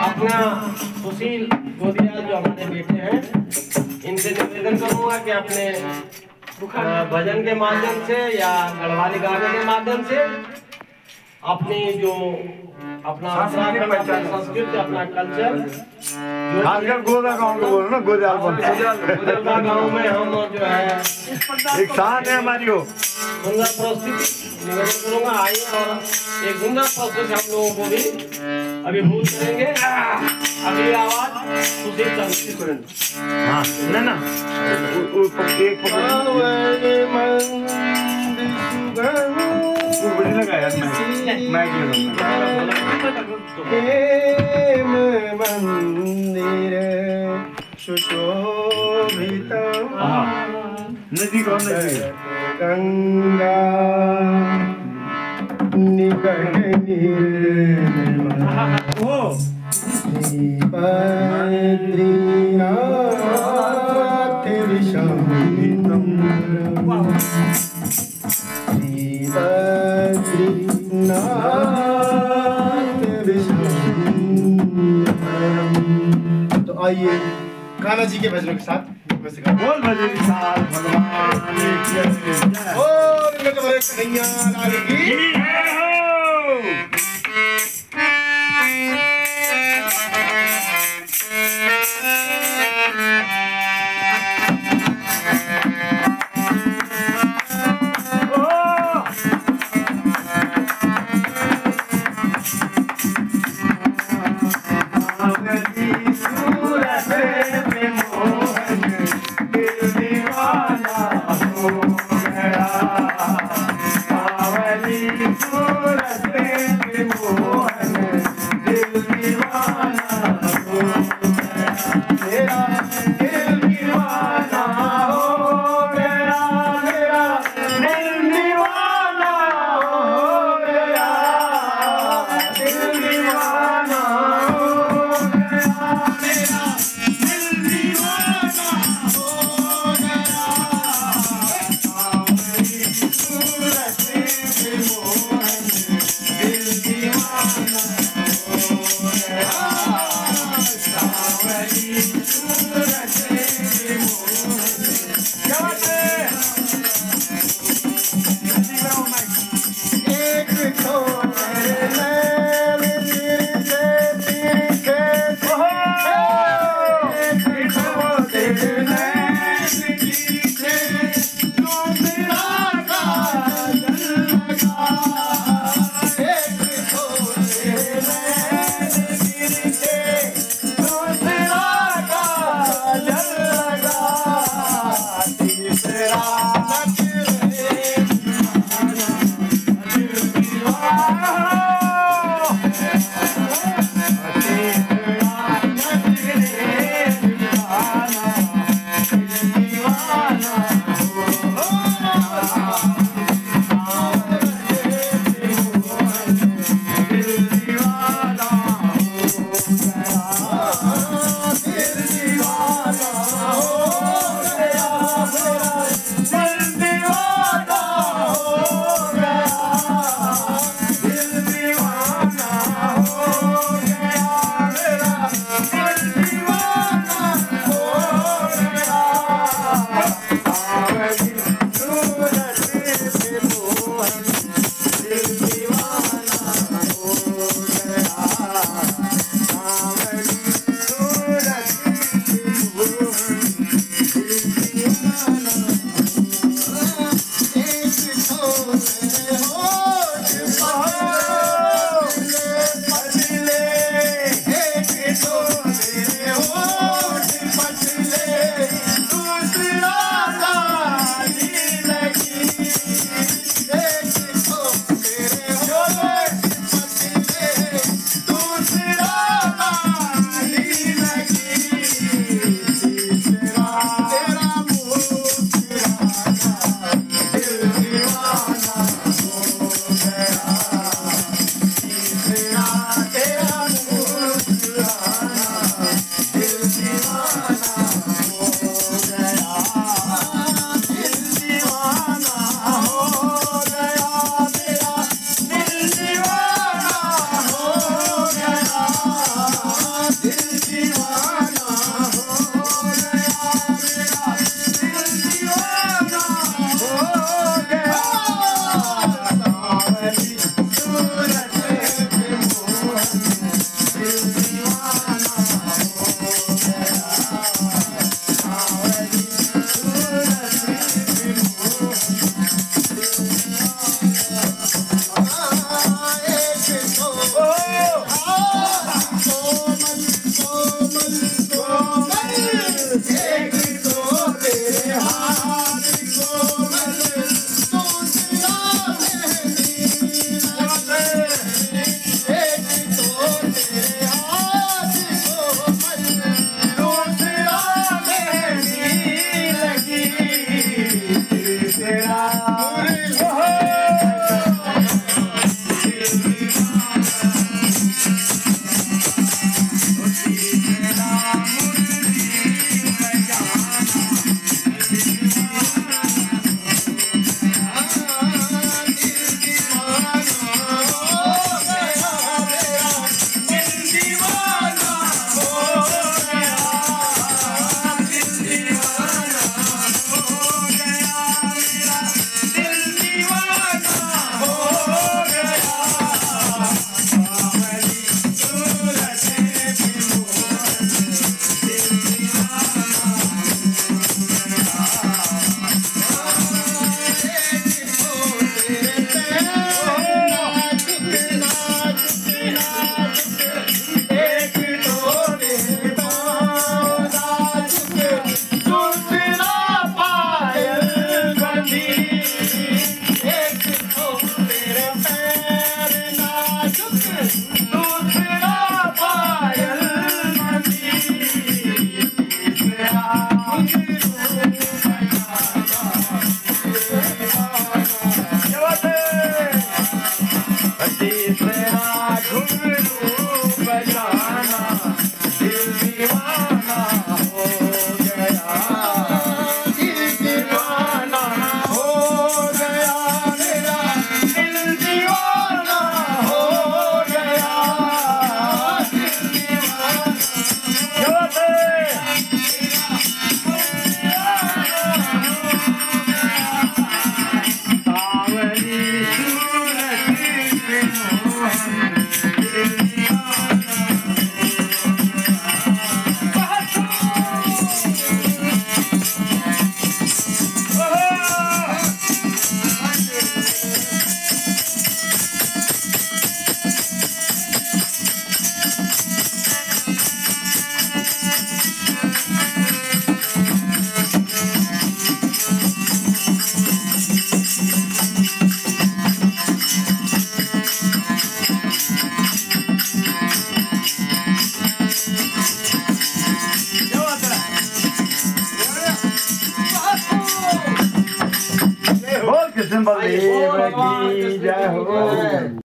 अपना सुशील गोदियाल जो हमारे बेटे हैं, इनसे निवेदन करूंगा कि अपने भजन के माध्यम से या गढ़वाली गाने के माध्यम से अपनी जो अपना संस्कृति, अपना कल्चर, खासकर गोदा गाँव को बोलो ना, गोदियाल गाँव में हम जो है एक साथ है हमारी हो सुंदर प्रस्तुति निवेदन करूंगा। आइए और एक सुंदर प्रस्तुति हम लोगों को भी अभिभूत करेंगे। अगली आवाज सुशील चंद्र। हाँ ना ना एक लगा यार मैं मंदिर सुशोभित नदी कौन नदी गंगा निकट निर्मला बद्रीनाथ विशंभरम बद्रीनाथ विशंभरम। तो आइए कान्हा जी के भजनों के साथ बोल भजन साल भगवान कन्हैया लाल की Oh कृष्ण बलदेव की जय हो।